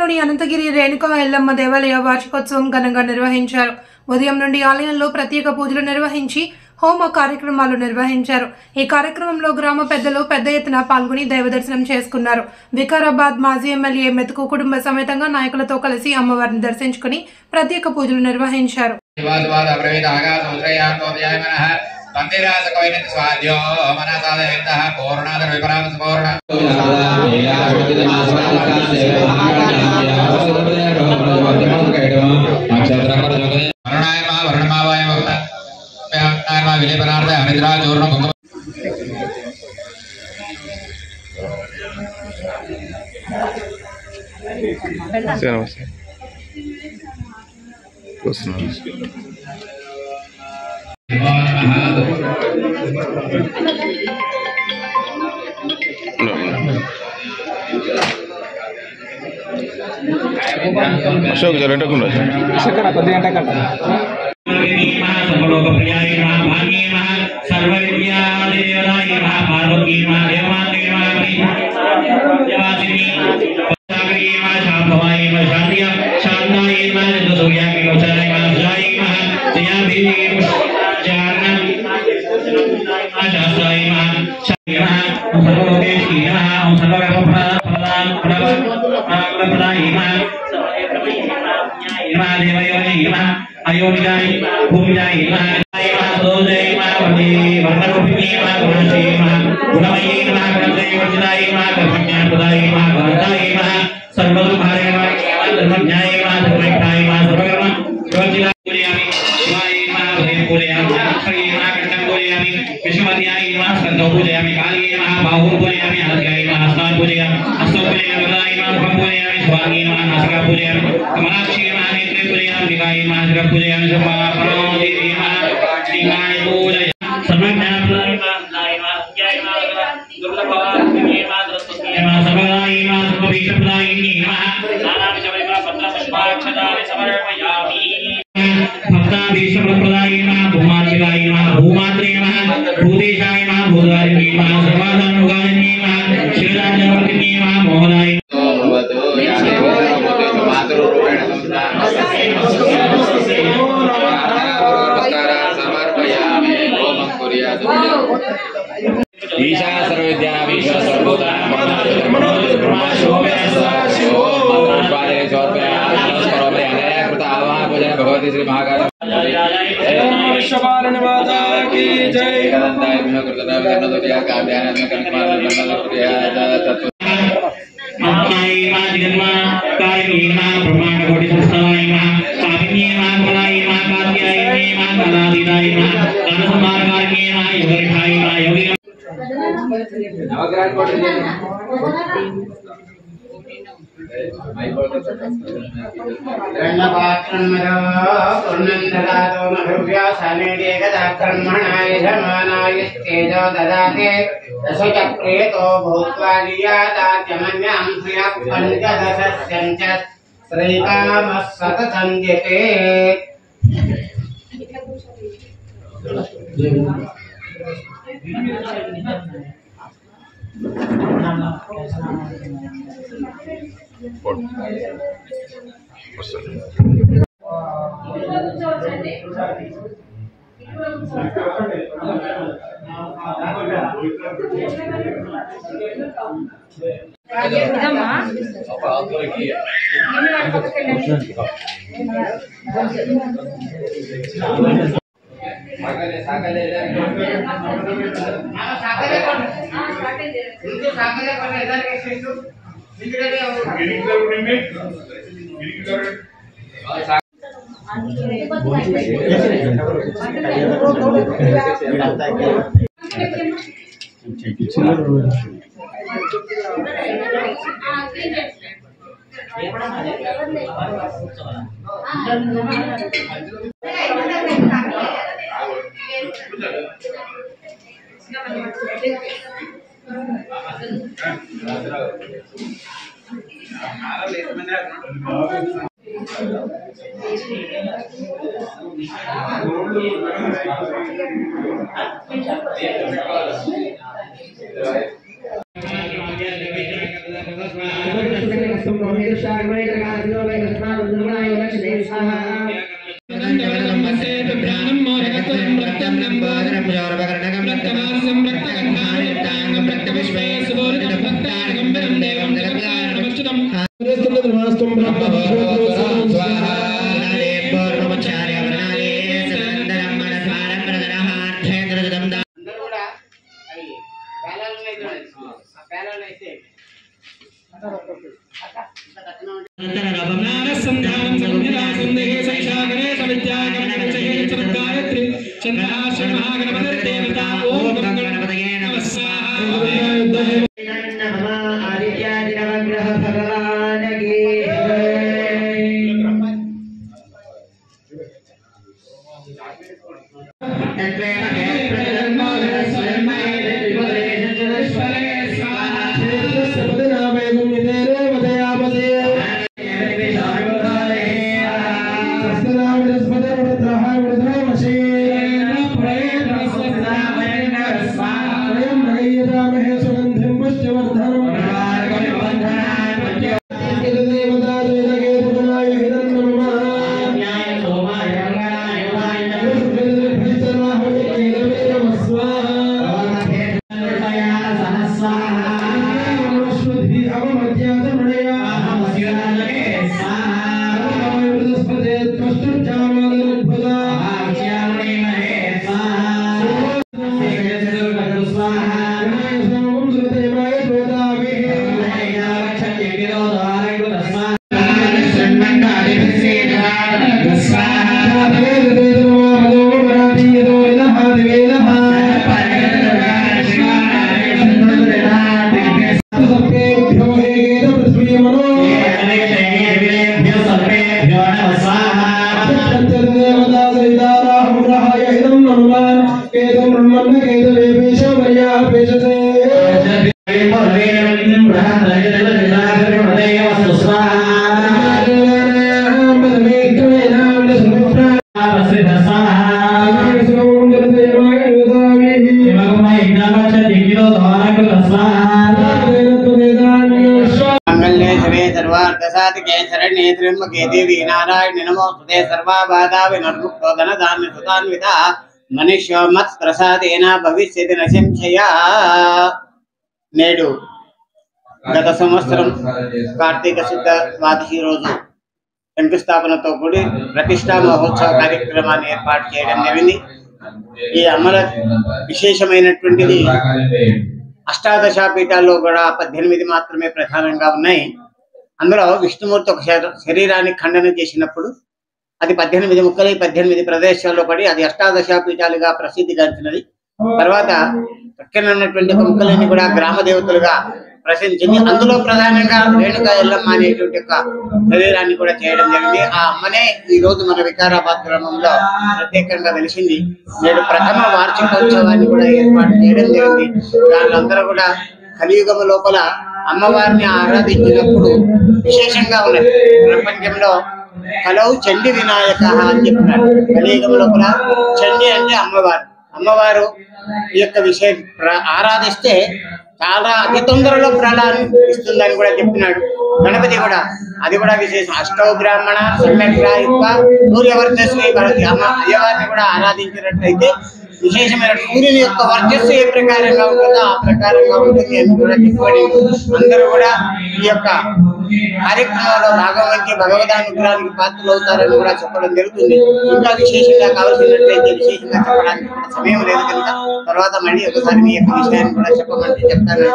పట్టణంలోని అనంతగిరి రేణుకా ఎల్లమ్మ దేవాలయ వార్షికోత్సవం ఘనంగా నిర్వహించారు. ఉదయం నుండి ఆలయంలో ప్రత్యేక పూజలు నిర్వహించి హోమ కార్యక్రమాలు నిర్వహించారు. ఈ కార్యక్రమంలో గ్రామ పెద్దలు పెద్ద ఎత్తున పాల్గొని దైవ దర్శనం చేసుకున్నారు. వికారాబాద్ మాజీ ఎమ్మెల్యే మెతుకు కుటుంబ సమేతంగా నాయకులతో కలిసి అమ్మవారిని దర్శించుకుని ప్రత్యేక పూజలు నిర్వహించారు. अशोक जरा ईशा सर्वविद्या भगवती श्री महाकाल नारायण नमोस्तुते सर्वाबाधा विनर्मुक्तो धनधान्य सुतान्विता मनुष्यो मत् प्रसादेन भविष्यति न संशया। నేడు గత సంవత్సరం కార్తీక శుద్ధ ద్వాదశి రోజు శంకుస్థాపనతో కూడి ప్రతిష్టా మహోత్సవ కార్యక్రమాన్ని ఏర్పాటు చేయడం జరిగింది। ఈ అమర విశేషమైనటువంటిది అష్టాదశ పీఠాల్లో కూడా 18 మాత్రమే ప్రధానంగా ఉన్నాయి। అందులో విష్ణుమూర్తి ఒక శరీరాన్ని ఖండన చేసినప్పుడు అది 18 ముక్కలై 18 ప్రదేశాల్లో పడి అది అష్టాదశ పీఠాలుగా ప్రసిద్ధిగాంచినది। తర్వాత పక్కన ఉన్నటువంటి ముక్కలన్నీ కూడా గ్రామ దేవతలుగా ప్రసిద్ధించింది। అందులో ప్రధానంగా రేణుకా ఎల్లమ్మ అనేటువంటి ఒక శరీరాన్ని కూడా చేయడం జరిగింది। ఆ అమ్మనే ఈ రోజు మన వికారాబాద్ గ్రామంలో ప్రత్యేకంగా వెలిసింది। నేడు ప్రథమ వార్షికోత్సవాన్ని కూడా ఏర్పాటు చేయడం జరిగింది। దానిలో అందరూ కూడా కలియుగం లోపల అమ్మవారిని ఆరాధించినప్పుడు విశేషంగా ఉన్నది। ప్రపంచంలో కలౌ చండి వినాయక అని చెప్పినారు। కలియుగం లోపల చండి అంటే అమ్మవారు, అమ్మవారు ఈ యొక్క విషయం ఆరాధిస్తే చాలా అతి తొందరలో ఫలాన్ని ఇస్తుందని కూడా చెప్పినాడు। గణపతి కూడా అది కూడా విశేషం। అష్టౌ బ్రాహ్మణ సమ్యక్ సూర్యవర్చస్వి భరతి అమ్మ అయ్యవారిని కూడా ఆరాధించినట్లయితే విశేషమైన సూర్యుని యొక్క వర్చస్సు ఏ ప్రకారంగా ఉంటుందో ఆ ప్రకారంగా ఉంటుంది అని కూడా చెప్పబడింది। అందరూ కూడా ఈ యొక్క కార్యక్రమంలో భాగం వహించి భగవదానుగ్రహానికి పాత్రలు అవుతారని కూడా చెప్పడం జరుగుతుంది। ఇంకా విశేషంగా కావాల్సినట్లయితే విశేషంగా చెప్పడానికి సమయం లేదు కనుక తర్వాత మళ్ళీ ఒకసారి మీ యొక్క విషయాన్ని కూడా చెప్పమంటే చెప్తాను।